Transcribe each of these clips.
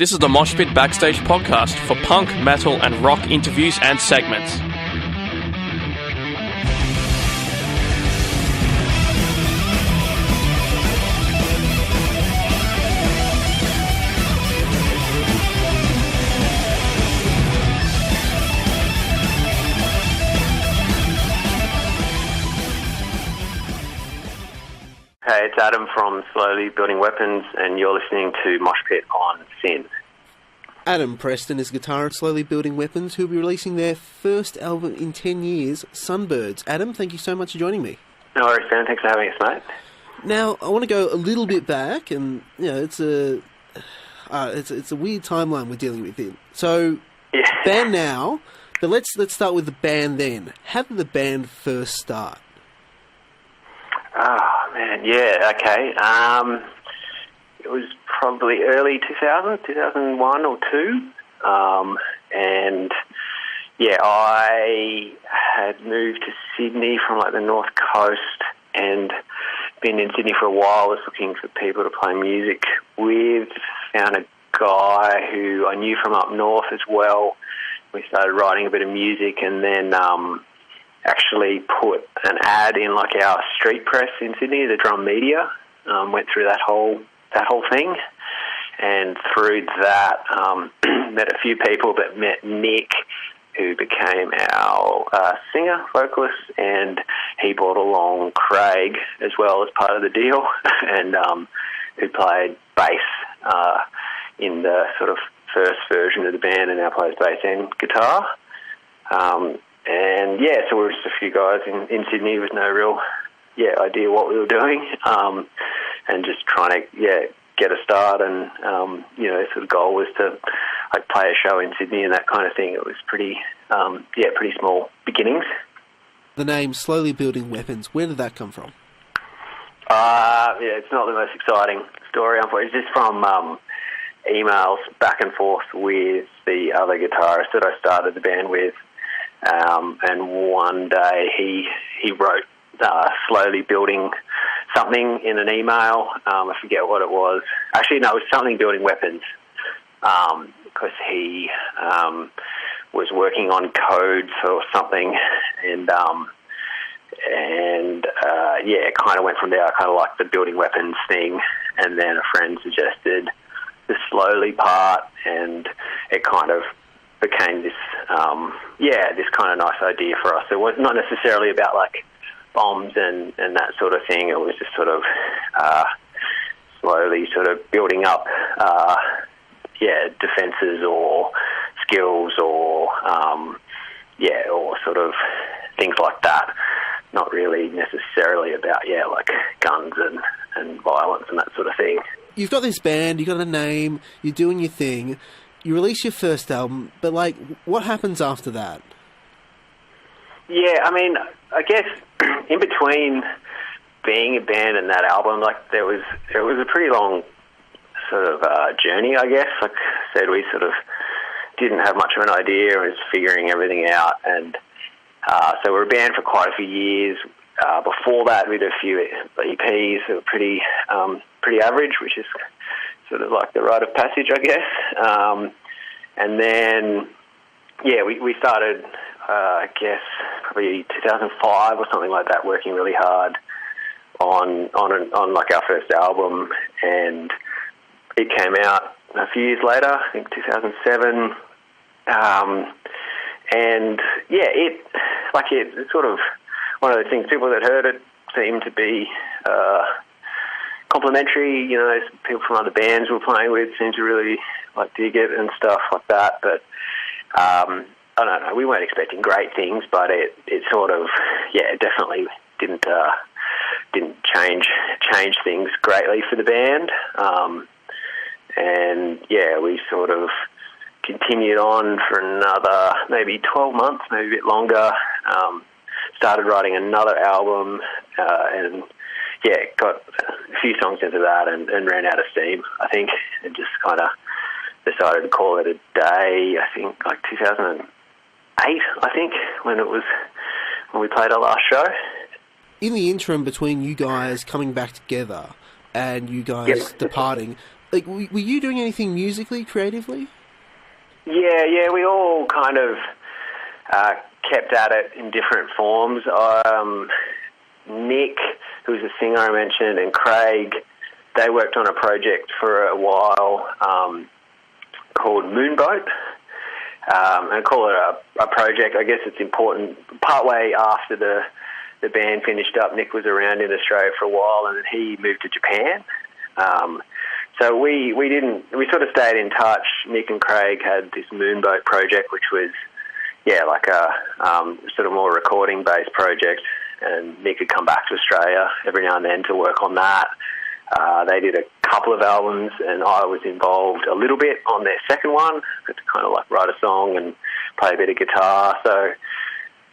This is the Moshpit Backstage podcast for punk, metal and rock interviews and segments. Hey, it's Adam from Slowly Building Weapons, and you're listening to Moshpit on SYN. Adam Preston is guitarist Slowly Building Weapons, who will be releasing their first album in 10 years, Sunbirds. Adam, thank you so much for joining me. No worries, Dan. Thanks for having us, mate. Now, I want to go a little bit back, and it's a weird timeline we're dealing with here. So, Yeah. band now, but let's start with the band then. How did the band first start? Oh, man, yeah, okay. It was probably early 2001 or 2. And, yeah, I had moved to Sydney from, like, the North Coast and been in Sydney for a while, was looking for people to play music with. Found a guy who I knew from up north as well. We started writing a bit of music and then actually put an ad in like our street press in Sydney, the Drum Media. Went through that whole thing, and through that met a few people, but met Nick, who became our singer, vocalist, and he brought along Craig as well as part of the deal, and who played bass in the sort of first version of the band, and now plays bass and guitar. And yeah, so we were just a few guys in Sydney with no real idea what we were doing, and just trying to get a start. And sort of goal was to like play a show in Sydney and that kind of thing. It was pretty small beginnings. The name Slowly Building Weapons, where did that come from? It's not the most exciting story, unfortunately. It's just from emails back and forth with the other guitarist that I started the band with. And one day he wrote Slowly Building something in an email. I forget what it was. Actually, no, it was something Building Weapons, because he was working on code for something, and it kind of went from there. I kind of liked the Building Weapons thing, and then a friend suggested the slowly part, and it kind of became this kind of nice idea for us. It was not necessarily about like bombs and that sort of thing. It was just sort of slowly sort of building up defenses or skills or sort of things like that. Not really necessarily about like guns and violence and that sort of thing. You've got this band, you've got a name, you're doing your thing. You release your first album, but, like, what happens after that? Yeah, I mean, I guess in between being a band and that album, like, it was a pretty long sort of journey, I guess. Like I said, we sort of didn't have much of an idea and was figuring everything out. And so we were a band for quite a few years. Before that, we did a few EPs that were pretty average, which is sort of like the rite of passage, I guess. And then, we started, I guess, probably 2005 or something like that, working really hard on like our first album, and it came out a few years later, I think 2007. It's sort of one of those things. People that heard it seemed to be complimentary, people from other bands we were playing with seemed to really like dig it and stuff like that. But I don't know, we weren't expecting great things, but it sort of definitely didn't change things greatly for the band. We sort of continued on for another maybe 12 months, maybe a bit longer. Started writing another album and got a few songs into that and ran out of steam, I think, and just kind of decided to call it a day. I think like 2008, I think, when we played our last show. In the interim between you guys coming back together and you guys departing, Like, were you doing anything musically, creatively? Yeah, we all kind of kept at it in different forms. Nick, who's a singer I mentioned, and Craig, they worked on a project for a while called Moonboat. And call it a project. I guess it's important. Partway after the band finished up, Nick was around in Australia for a while, and then he moved to Japan. So we sort of stayed in touch. Nick and Craig had this Moonboat project, which was like a sort of more recording-based project. And Nick had come back to Australia every now and then to work on that. They did a couple of albums, and I was involved a little bit on their second one. Got to kind of like write a song and play a bit of guitar. So,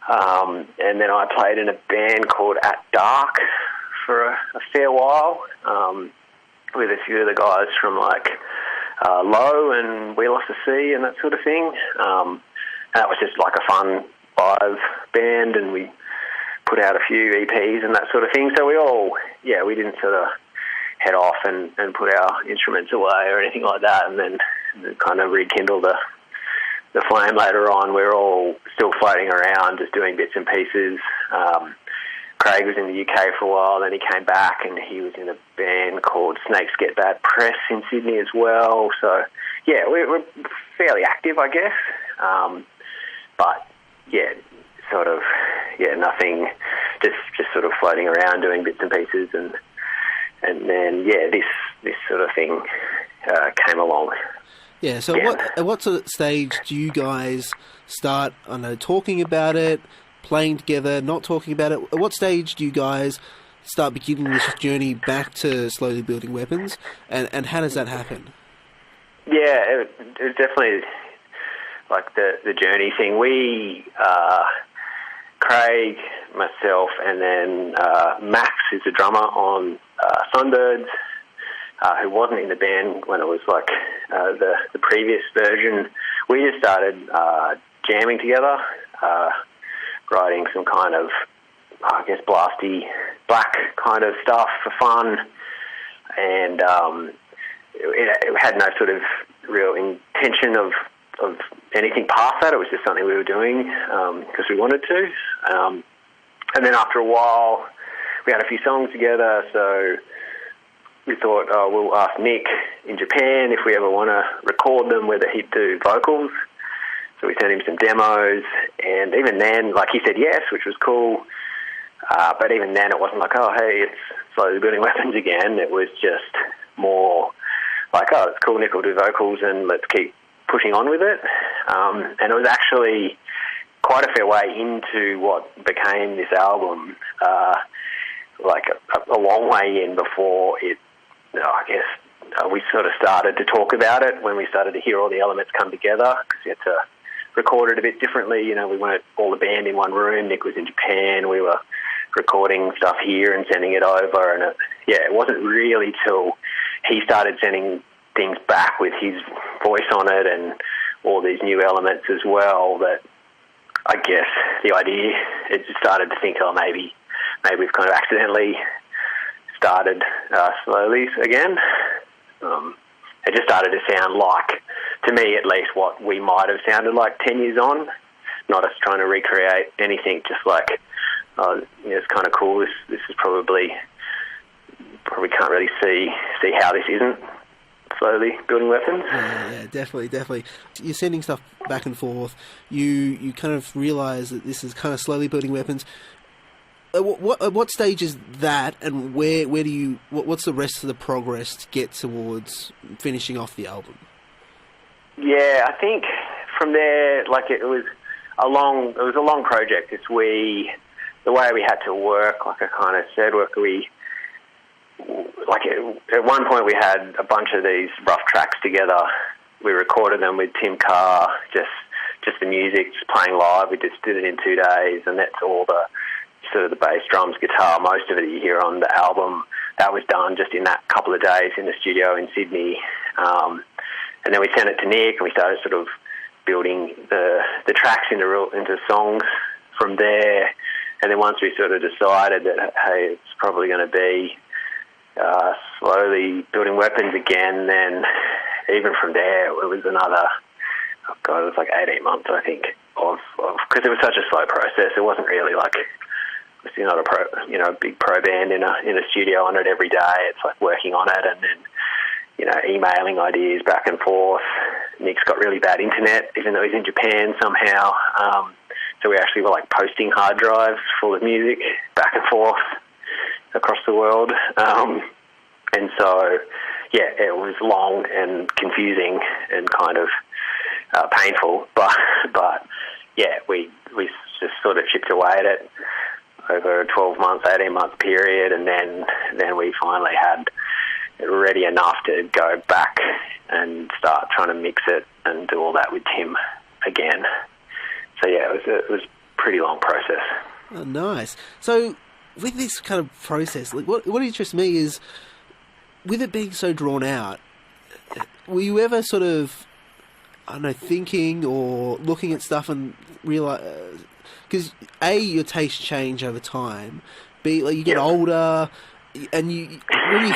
and then I played in a band called At Dark for a fair while with a few of the guys from like Low and We Lost the Sea and that sort of thing. And that was just like a fun live band, and we put out a few EPs and that sort of thing. So we didn't sort of head off and put our instruments away or anything like that, and then kind of rekindle the flame later on. We're all still floating around, just doing bits and pieces. Craig was in the UK for a while, then he came back and he was in a band called Snakes Get Bad Press in Sydney as well. So, yeah, we're fairly active, I guess. But, yeah, sort of, nothing, just sort of floating around doing bits and pieces, and then this sort of thing came along. Yeah. So at what sort of stage do you guys start? I know, talking about it, playing together, not talking about it. At what stage do you guys start beginning this journey back to slowly building weapons, and how does that happen? Yeah, it was definitely like the journey thing. We, Craig, myself, and then Max, who's a drummer on Sunbirds, who wasn't in the band when it was like the previous version. We just started jamming together, writing some kind of, I guess, blasty black kind of stuff for fun, and it had no sort of real intention of anything past that. It was just something we were doing because we wanted to. And then after a while, we had a few songs together, so we thought, we'll ask Nick in Japan if we ever want to record them, whether he'd do vocals. So we sent him some demos, and even then, like, he said yes, which was cool. But even then, it wasn't like, oh, hey, it's slowly building weapons again. It was just more like, oh, it's cool, Nick will do vocals, and let's keep pushing on with it. And it was actually quite a fair way into what became this album, like a long way in before it, I guess, we sort of started to talk about it when we started to hear all the elements come together, because we had to record it a bit differently. You know, we weren't all the band in one room. Nick was in Japan. We were recording stuff here and sending it over. And it wasn't really till he started sending things back with his voice on it and all these new elements as well that I guess the idea, it just started to think, oh, maybe we've kind of accidentally started slowly again. It just started to sound like, to me at least, what we might have sounded like 10 years on, not us trying to recreate anything, just like, it's kind of cool, this is probably can't really see how this isn't slowly building weapons. Yeah, definitely. You're sending stuff back and forth. You kind of realise that this is kind of slowly building weapons. At what stage is that, and where do you? What's the rest of the progress to get towards finishing off the album? Yeah, I think from there, like it was a long project. The way we had to work, like I kind of said, at one point we had a bunch of these rough tracks together. We recorded them with Tim Carr, just the music, just playing live. We just did it in 2 days, and that's all the sort of the bass, drums, guitar, most of it you hear on the album. That was done just in that couple of days in the studio in Sydney. And then we sent it to Nick, and we started sort of building the tracks into songs from there. And then once we sort of decided that, hey, it's probably going to be slowly building weapons again. Then even from there, it was another, it was like 18 months, I think, because it was such a slow process. It wasn't really like, you're not a big pro band in a studio on it every day. It's like working on it and then, emailing ideas back and forth. Nick's got really bad internet, even though he's in Japan somehow. So we actually were like posting hard drives full of music back and forth across the world. And so, yeah, it was long and confusing and kind of painful, but yeah, we just sort of chipped away at it over a 12 months, 18 month period, and then we finally had it ready enough to go back and start trying to mix it and do all that with Tim again. So yeah, it was a pretty long process. Oh, nice. So with this kind of process, like what interests me is, with it being so drawn out, were you ever sort of, I don't know, thinking or looking at stuff and realize, because A, your tastes change over time, B, like you get older, and when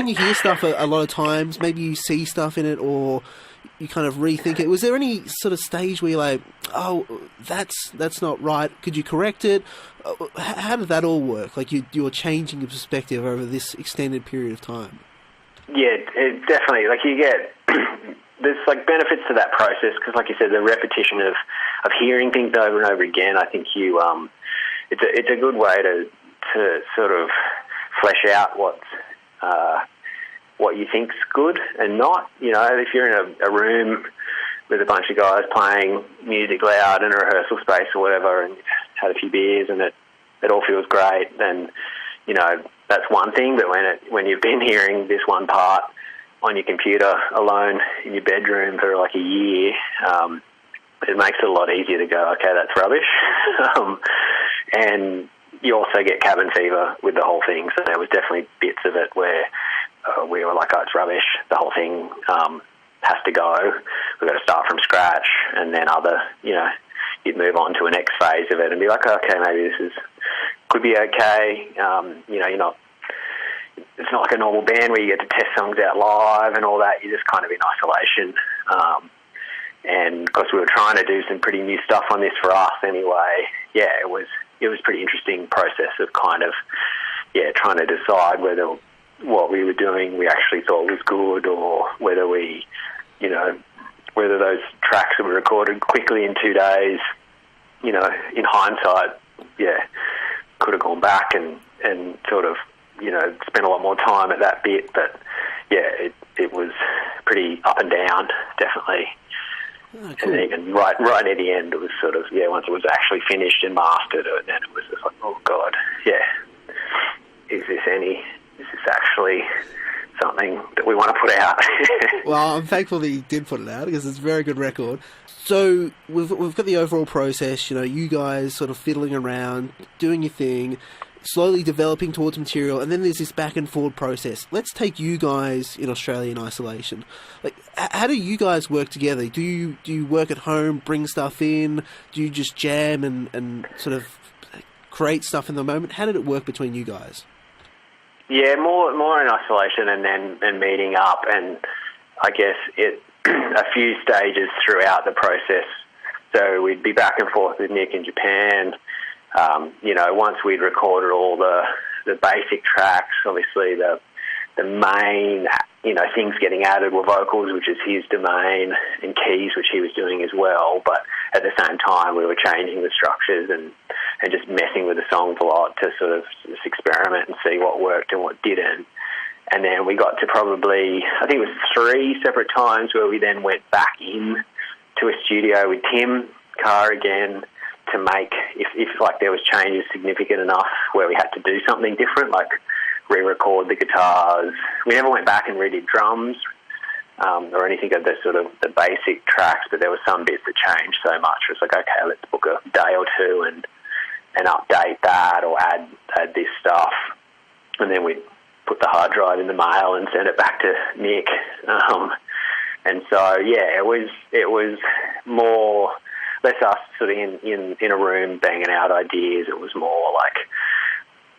you hear stuff a lot of times, maybe you see stuff in it or you kind of rethink it. Was there any sort of stage where you're like, oh, that's not right, could you correct it? How did that all work? Like you're changing your perspective over this extended period of time. Yeah, it definitely. Like you get, there's like benefits to that process because, like you said, the repetition of hearing things over and over again. I think it's a good way to sort of flesh out what you think's good and not. If you're in a room with a bunch of guys playing music loud in a rehearsal space or whatever, and you've had a few beers and it all feels great, then that's one thing. But when you've been hearing this one part on your computer alone in your bedroom for like a year, it makes it a lot easier to go, okay, that's rubbish. And you also get cabin fever with the whole thing. So there was definitely bits of it where we were like, oh, it's rubbish. The whole thing has to go. We've got to start from scratch. And then you'd move on to a next phase of it and be like, okay, maybe this could be okay. It's not like a normal band where you get to test songs out live and all that. You're just kind of in isolation. And because we were trying to do some pretty new stuff on this for us anyway, yeah, it was a pretty interesting process of kind of, trying to decide whether what we were doing we actually thought was good, or whether whether those tracks that were recorded quickly in 2 days, in hindsight, could have gone back and sort of, spent a lot more time at that bit. But it was pretty up and down, definitely. Oh, cool. And even right near the end, it was sort of, once it was actually finished and mastered, and then it was just like, oh God, is this actually something that we want to put out? Well, I'm thankful that you did put it out, because it's a very good record. So we've got the overall process, you guys sort of fiddling around, doing your thing, slowly developing towards material, and then there's this back and forward process. Let's take you guys in Australia in isolation. Like, how do you guys work together? Do you work at home, bring stuff in? Do you just jam and sort of create stuff in the moment? How did it work between you guys? Yeah, more in isolation and meeting up, and I guess a few stages throughout the process. So we'd be back and forth with Nick in Japan. Once we'd recorded all the basic tracks, obviously the main, things getting added were vocals, which is his domain, and keys, which he was doing as well. But at the same time, we were changing the structures and just messing with the songs a lot to sort of just experiment and see what worked and what didn't. And then we got to probably, I think it was 3 separate times where we then went back in to a studio with Tim Carr again, to make, if like there was changes significant enough where we had to do something different, like re-record the guitars. We never went back and redid drums or anything of the sort of the basic tracks, but there were some bits that changed so much. It was like, okay, let's book a day or two and update that or add this stuff. And then we'd put the hard drive in the mail and send it back to Nick. And so, it was more less us sort of in a room banging out ideas. It was more like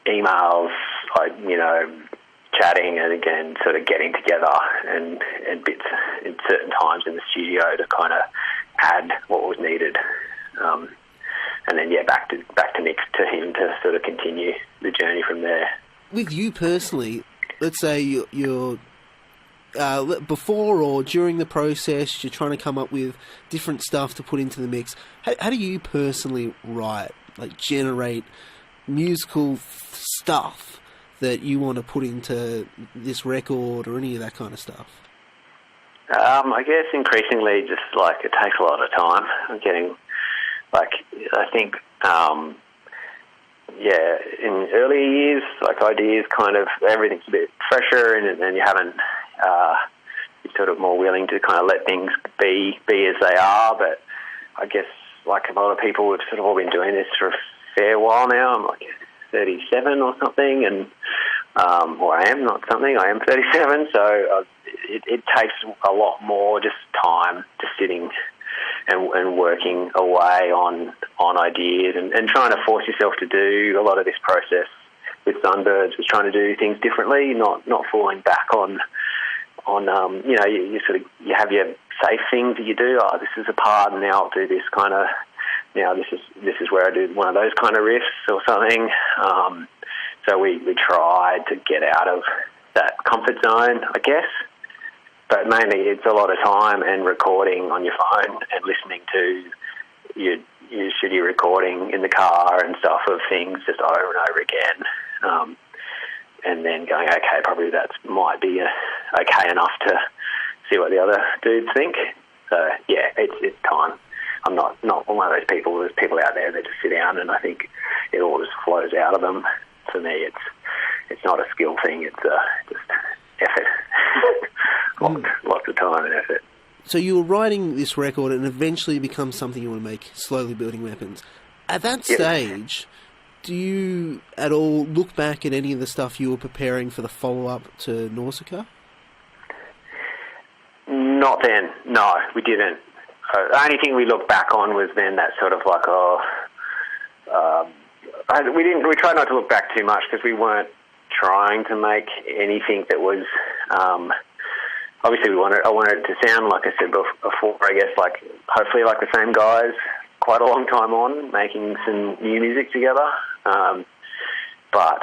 emails, like, chatting and again sort of getting together and bits in certain times in the studio to kind of add what was needed. And then back to Nick, to him to sort of continue the journey from there. With you personally, let's say you're before or during the process, you're trying to come up with different stuff to put into the mix. How do you personally write, like generate musical stuff that you want to put into this record or any of that kind of stuff? I guess increasingly just like it takes a lot of time. I'm getting I think in earlier years, like ideas kind of, everything's a bit fresher and then you haven't, you're sort of more willing to kind of let things be as they are. But I guess like a lot of people, we've sort of all been doing this for a fair while now. I'm like 37 or something, and or I am not something. I am 37, so it takes a lot more just time, just sitting and working away on ideas and trying to force yourself to do a lot of this process with Sunbirds was trying to do things differently, not falling back on you sort of, you have your safe things that you do. Oh, this is a part, and now I'll do this kind of. Now this is where I do one of those kind of riffs or something. So we tried to get out of that comfort zone, I guess. But mainly it's a lot of time and recording on your phone and listening to your shitty recording in the car and stuff of things just over and over again. And then going, okay, probably that might be okay enough to see what the other dudes think. So yeah, it's time. I'm not one of those people. There's people out there that just sit down and I think it all just flows out of them. For me, it's not a skill thing. It's just effort. Lots of time and effort. So you were writing this record and eventually it becomes something you want to make, Slowly Building Weapons. At that stage, do you at all look back at any of the stuff you were preparing for the follow-up to Nausicaä? Not then. No, we didn't. The only thing we looked back on was then that sort of like, we tried not to look back too much because we weren't trying to make anything that was, obviously I wanted it to sound, like I said before, I guess, like hopefully like the same guys quite a long time on, making some new music together. But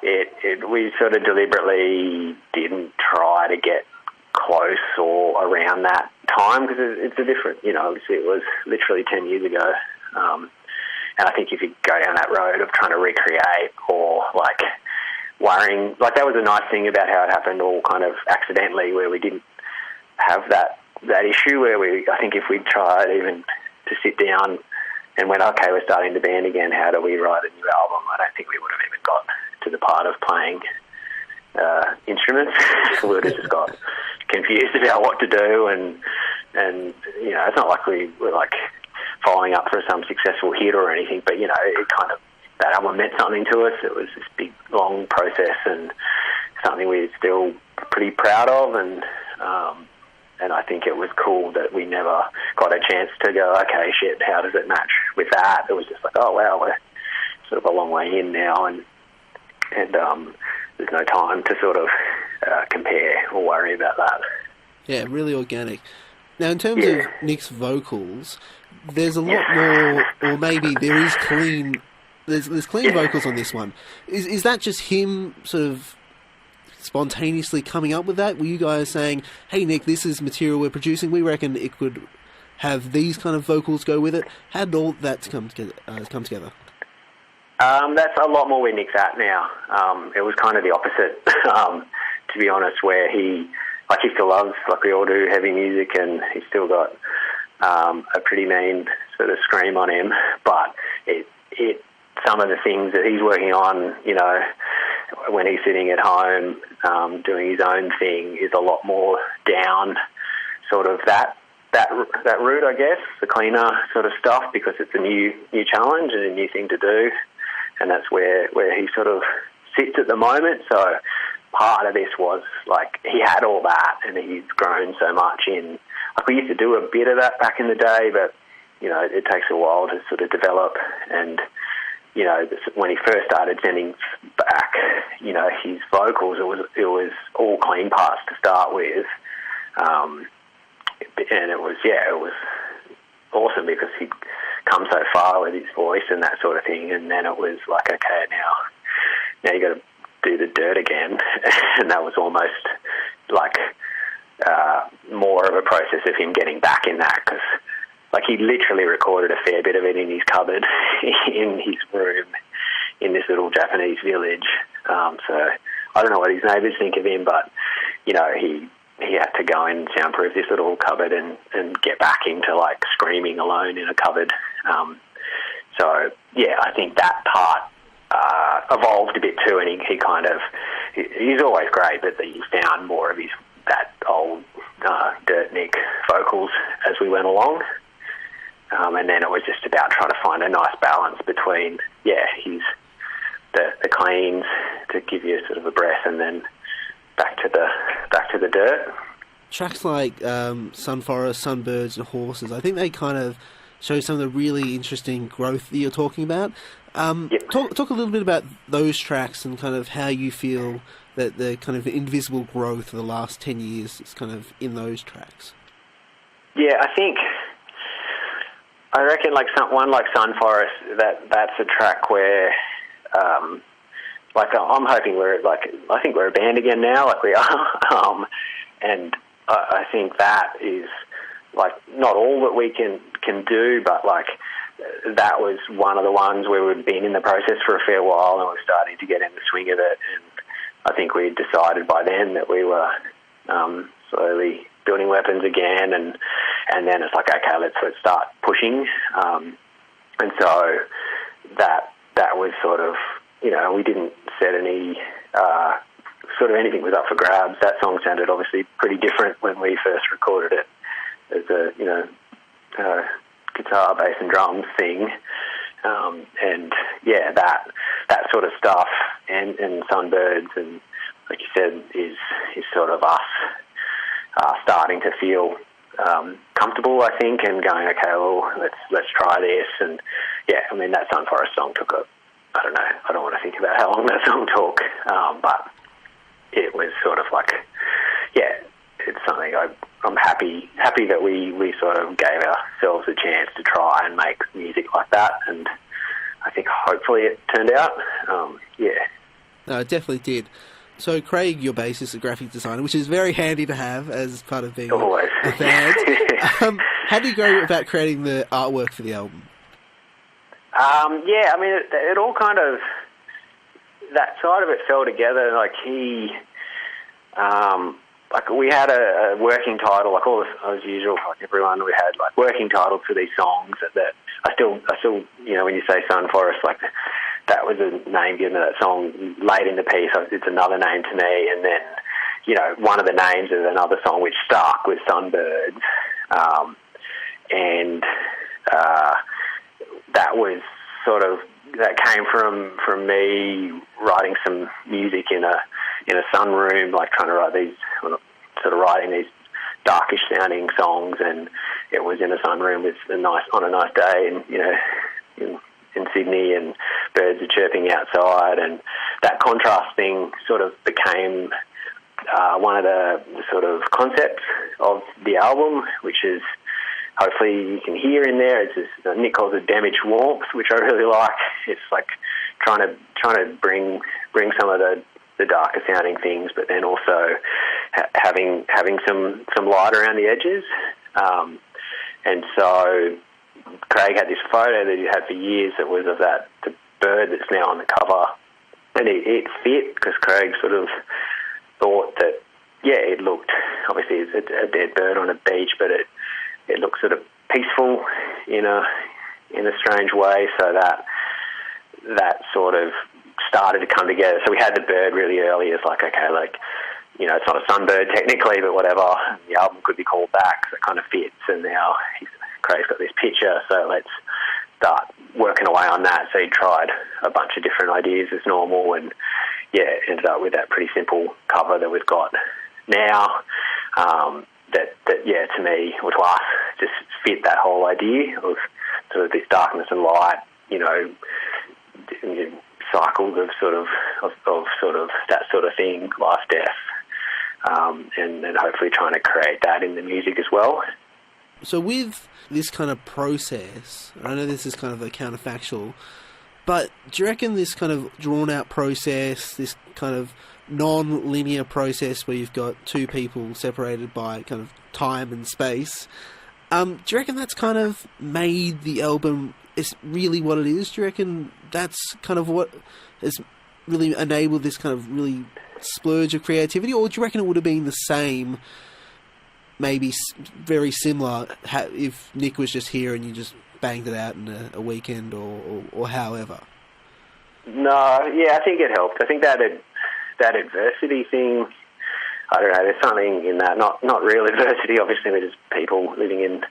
we sort of deliberately didn't try to get close or around that time because it's a different, obviously it was literally 10 years ago. And I think if you go down that road of trying to recreate or like worrying, like that was a nice thing about how it happened all kind of accidentally where we didn't have that issue where I think if we'd tried even to sit down and went, okay, we're starting the band again, how do we write a new album? I don't think we would have even got to the part of playing instruments. We would have just got confused about what to do and it's not like we were like following up for some successful hit or anything, but it kind of, that album meant something to us. It was this big, long process and something we're still pretty proud of, and I think it was cool that we never got a chance to go, okay, shit, how does it match with that? It was just like, oh wow, we're sort of a long way in now, and there's no time to sort of compare or worry about that. Yeah, really organic. Now, in terms of Nick's vocals, there's a lot more, or maybe there is clean. There's clean vocals on this one. Is that just him sort of spontaneously coming up with that? Were you guys saying, "Hey, Nick, this is material we're producing. We reckon it could have these kind of vocals go with it"? How did all that come together? That's a lot more where Nick's at now. It was kind of the opposite, to be honest, where he still loves, like we all do, heavy music, and he's still got a pretty mean sort of scream on him. But some of the things that he's working on, when he's sitting at home doing his own thing, is a lot more down, sort of that route, I guess, the cleaner sort of stuff, because it's a new challenge and a new thing to do, and that's where he sort of sits at the moment. So part of this was like he had all that, and he's grown so much in. Like we used to do a bit of that back in the day, but it takes a while to sort of develop. And when he first started sending back, his vocals, it was all clean parts to start with, and it was awesome because he'd come so far with his voice and that sort of thing, and then it was like, okay, now you got to do the dirt again, and that was almost like more of a process of him getting back in that, because like he literally recorded a fair bit of it in his cupboard in his room in this little Japanese village. So I don't know what his neighbours think of him, but he had to go and soundproof this little cupboard and get back into like screaming alone in a cupboard. So yeah, I think that part evolved a bit too, and he's always great, but you found more of that old Dirt Nick vocals as we went along. And then it was just about trying to find a nice balance between, the cleans to give you sort of a breath, and then back to the dirt. Tracks like Sunforest, Sunbirds and Horses, I think they kind of show some of the really interesting growth that you're talking about. Yep. Talk a little bit about those tracks and kind of how you feel that the kind of invisible growth of the last 10 years is kind of in those tracks. Yeah, I reckon like one like Sunforest, that's a track where I'm hoping I think we're a band again now, like we are, and I think that is like not all that we can do, but like that was one of the ones where we'd been in the process for a fair while and we're starting to get in the swing of it, and I think we decided by then that we were slowly building weapons again, and then it's like, okay, let's start pushing, and so that was sort of, we didn't set any sort of anything was up for grabs. That song sounded obviously pretty different when we first recorded it as a guitar, bass and drums thing, and yeah, that sort of stuff, and Sunbirds, and like you said, is sort of us starting to feel comfortable, I think, and going, okay, well, let's try this. And yeah, I mean, that Sunforest song took I don't know, I don't want to think about how long that song took, but it was sort of like, yeah, it's something I'm happy that we sort of gave ourselves a chance to try and make music like that, and I think hopefully it turned out. Yeah. No, it definitely did. So Craig, your bassist, is a graphic designer, which is very handy to have as part of being always a band. How do you go about creating the artwork for the album? Yeah, I mean, it all kind of, that side of it fell together. Like we had a working title, like as usual, like everyone, we had like working titles for these songs that I still, when you say Sunforest, like that was a name given to that song late in the piece. It's another name to me. And then, one of the names of another song which stuck was Sunbirds. And that was sort of, that came from me writing some music in a sunroom, like trying to writing these darkish sounding songs, and it was in a sunroom on a nice day, and in Sydney, and birds are chirping outside, and that contrast thing sort of became one of the sort of concepts of the album, which is, hopefully you can hear in there, it's just, Nick calls it damaged warmth, which I really like. It's like trying to bring some of the darker sounding things, but then also having some light around the edges. And so Craig had this photo that he had for years that was of the bird that's now on the cover, and it fit because Craig sort of thought that, yeah, it looked, obviously it's a dead bird on a beach, but it looked sort of peaceful in a strange way, so that sort of started to come together. So we had the bird really early. It's like, okay, like, it's not a sunbird technically, but whatever. The album could be called back, so it kind of fits. And now Craig's got this picture, so let's start working away on that. So he tried a bunch of different ideas as normal, and yeah, ended up with that pretty simple cover that we've got now. That yeah, to me, or to us, just fit that whole idea of sort of this darkness and light, cycles of sort of that sort of thing, life, death, and hopefully trying to create that in the music as well. So with this kind of process, I know this is kind of a counterfactual, but do you reckon this kind of drawn-out process, this kind of non-linear process where you've got two people separated by kind of time and space, do you reckon that's kind of made the album is really what it is? Do you reckon that's kind of what has really enabled this kind of really splurge of creativity, or do you reckon it would have been the same, maybe very similar, if Nick was just here and you just banged it out in a weekend or however? No, yeah, I think it helped. I think that adversity thing, I don't know, there's something in that, not real adversity, obviously we're just people living in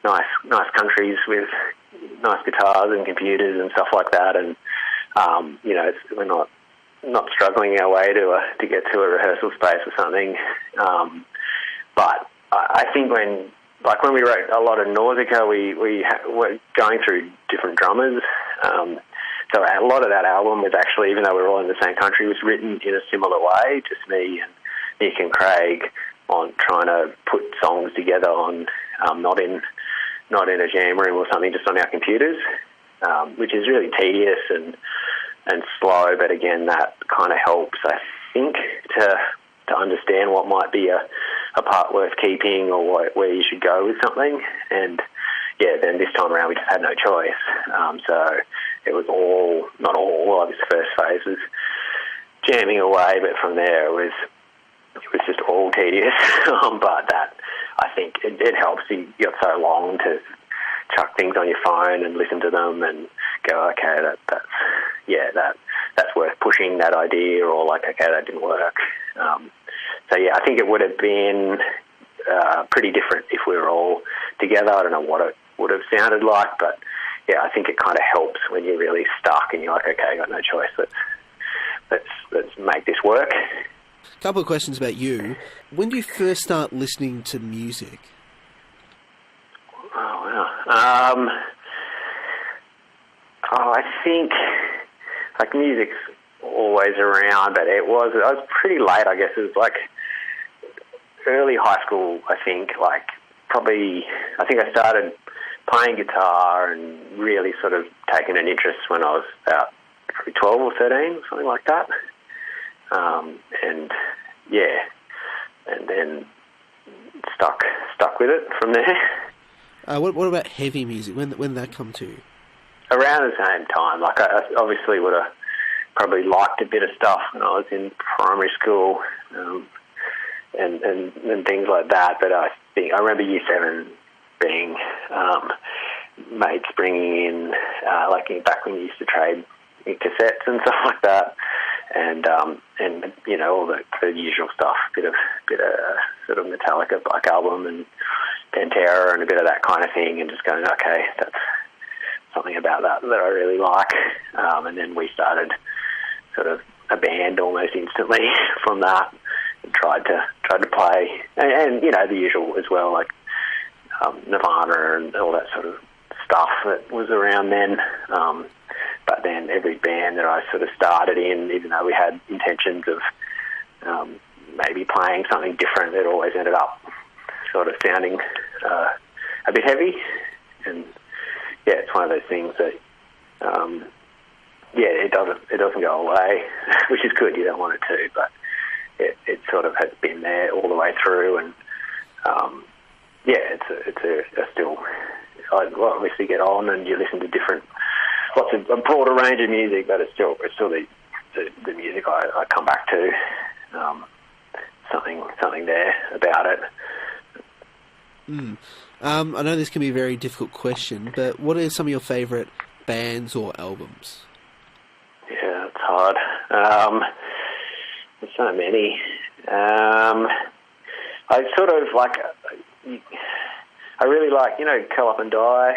nice countries with nice guitars and computers and stuff like that, and we're not struggling our way to get to a rehearsal space or something, but I think when we wrote a lot of Nausicaä, we were going through different drummers, so a lot of that album was actually, even though we were all in the same country, was written in a similar way, just me and Nick and Craig on trying to put songs together on not in a jam room or something, just on our computers, which is really tedious and slow, but again, that kind of helps, I think, to understand what might be a part worth keeping or where you should go with something. And yeah, then this time around we just had no choice. So it was obviously the first phase was jamming away, but from there it was just all tedious. But that, I think it helps. You got so long to chuck things on your phone and listen to them and go, okay, that's worth pushing, that idea, or like, okay, that didn't work. So yeah, I think it would have been pretty different if we were all together. I don't know what it would have sounded like, but yeah, I think it kind of helps when you're really stuck and you're like, okay, I got no choice. Let's make this work. A couple of questions about you. When do you first start listening to music? Oh wow. I think like music's always around, but I was pretty late, I guess. It was like early high school, I think, I think I started playing guitar and really sort of taking an interest when I was about probably 12 or 13, something like that. And then stuck with it from there. What about heavy music? When did that come to you? Around the same time. Like I obviously would have probably liked a bit of stuff when I was in primary school, and things like that. But I remember Year 7 being mates bringing in back when you used to trade in cassettes and stuff like that, and all the usual stuff, bit of sort of Metallica Black Album and Pantera and a bit of that kind of thing, and just going, okay, that's something about that I really like. And then we started sort of a band almost instantly from that, and tried to play, and the usual as well, like Nirvana and all that sort of stuff that was around then. But then every band that I sort of started in, even though we had intentions of maybe playing something different, it always ended up sort of sounding a bit heavy. And yeah, it's one of those things that it doesn't go away, which is good. You don't want it to, but it sort of has been there all the way through. And it's still. I obviously get on and you listen to lots of a broader range of music, but it's still the music I come back to. Something there about it. I know this can be a very difficult question, but what are some of your favourite bands or albums? Yeah, it's hard. There's so many. I sort of like. I really like, Curl Up and Die,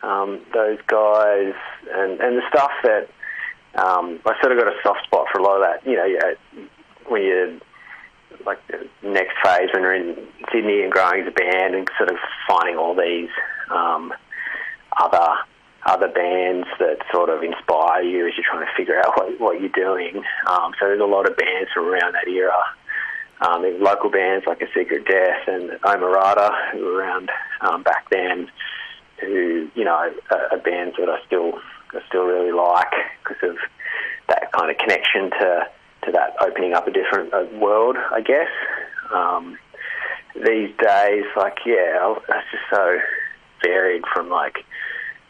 those guys, and the stuff that I sort of got a soft spot for a lot of that. When you're like the next phase when you're in Sydney and growing as a band and sort of finding all these other other bands that sort of inspire you as you're trying to figure out what you're doing. So there's a lot of bands from around that era. There's local bands like A Secret Death and Omerata, who were around back then, who, you know, are bands that I still really like because of that kind of connection to that opening up a different world, I guess. These days, like, yeah, it's just so varied from, like,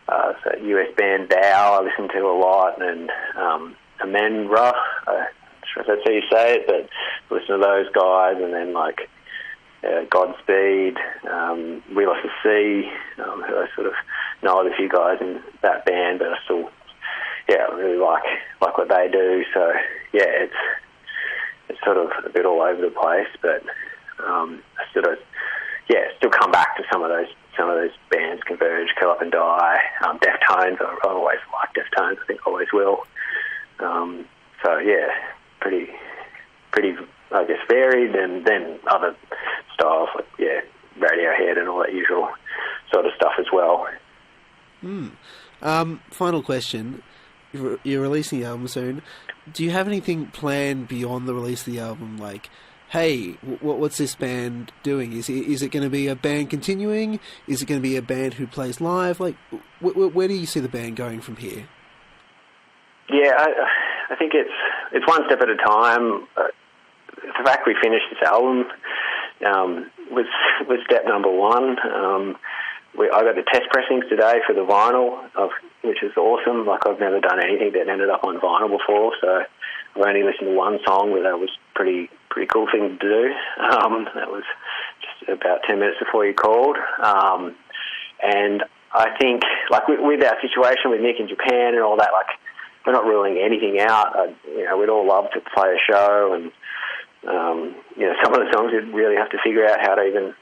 so US band Thou I listen to a lot, and Amenra, I'm not sure if that's how you say it, but I listen to those guys, and then, like, Godspeed, We Lost the Sea, who I sort of know a few guys in that band, but I still, I really like what they do. So yeah, it's sort of a bit all over the place, but I sort of still come back to some of those bands: Converge, Curl Up and Die, Deftones. I always like Deftones. I think I always will. So yeah, pretty, I guess, varied, and then other styles like Radiohead and all that usual sort of stuff as well. Final question. You're releasing the album soon. Do you have anything planned beyond the release of the album? Like, hey, what's this band doing? Is it going to be a band continuing? Is it going to be a band who plays live? Like, where do you see the band going from here? Yeah, I think it's one step at a time. The fact we finished this album was step number one. I got the test pressings today for the vinyl, which is awesome. Like, I've never done anything that ended up on vinyl before, so I've only listened to one song, but that was pretty cool thing to do. That was just about 10 minutes before you called. And I think, like, with our situation with Nick in Japan and all that, like, we're not ruling anything out. We'd all love to play a show, and some of the songs you'd really have to figure out how to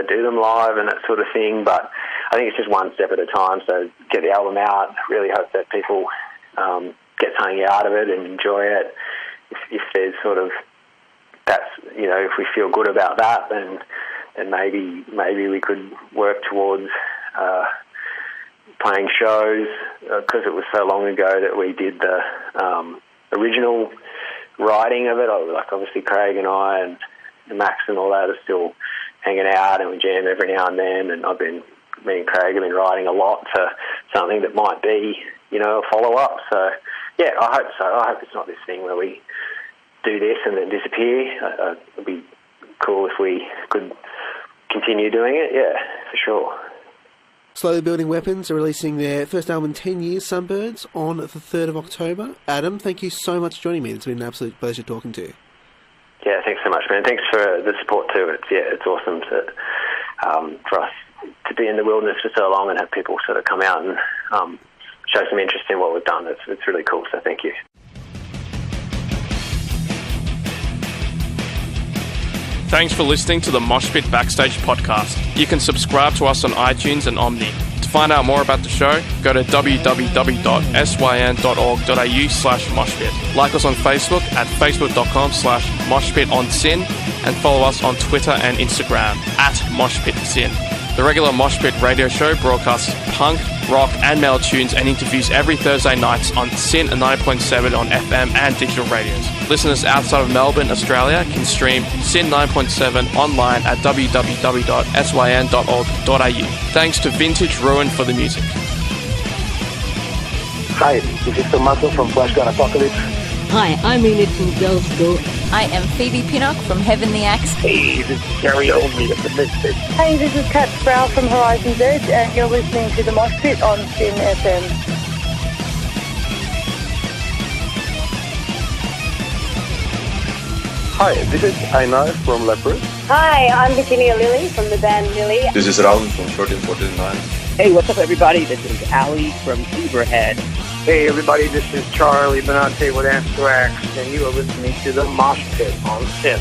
do them live and that sort of thing. But I think it's just one step at a time. So get the album out. Really hope that people get something out of it and enjoy it. If there's sort of if we feel good about that, then maybe we could work towards playing shows, because it was so long ago that we did the original writing of it. Like, obviously Craig and I and Max and all that are still hanging out, and we jam every now and then, and me and Craig have been writing a lot for something that might be, a follow-up. So yeah, I hope so. I hope it's not this thing where we do this and then disappear. It'd be cool if we could continue doing it, yeah, for sure. Slowly Building Weapons are releasing their first album in 10 years, Sunbirds, on the 3rd of October. Adam, thank you so much for joining me. It's been an absolute pleasure talking to you. Yeah, thanks so much, man. Thanks for the support too. It's awesome for us to be in the wilderness for so long and have people sort of come out and show some interest in what we've done. It's really cool, so thank you. Thanks for listening to the Moshpit Backstage podcast. You can subscribe to us on iTunes and Omni. To find out more about the show, go to www.syn.org.au/moshpit. Like us on Facebook at facebook.com/moshpitonsyn, and follow us on Twitter and Instagram at moshpitsyn. The regular Moshpit radio show broadcasts punk, rock and metal tunes and interviews every Thursday nights on Syn 90.7 on FM and digital radios. Listeners outside of Melbourne, Australia can stream Syn 9.7 online at www.syn.org.au. Thanks to Vintage Ruin for the music. Hi, this is Tommaso from Flashgun Apocalypse. Hi, I'm Enid from Girls School. I am Phoebe Pinnock from Heavenly Axe. Hey, this is Gary Olney of the Misfits. Hey, this is Kat Sproul from Horizon's Edge, and you're listening to the Moshpit on Syn FM. Hi, this is Einar from Leopard. Hi, I'm Virginia Lilly from the band Lily. This is Raul from 1349. Hey, what's up, everybody? This is Ali from Zebrahead. Hey, everybody, this is Charlie Benante with Anthrax, and you are listening to the Moshpit on Syn.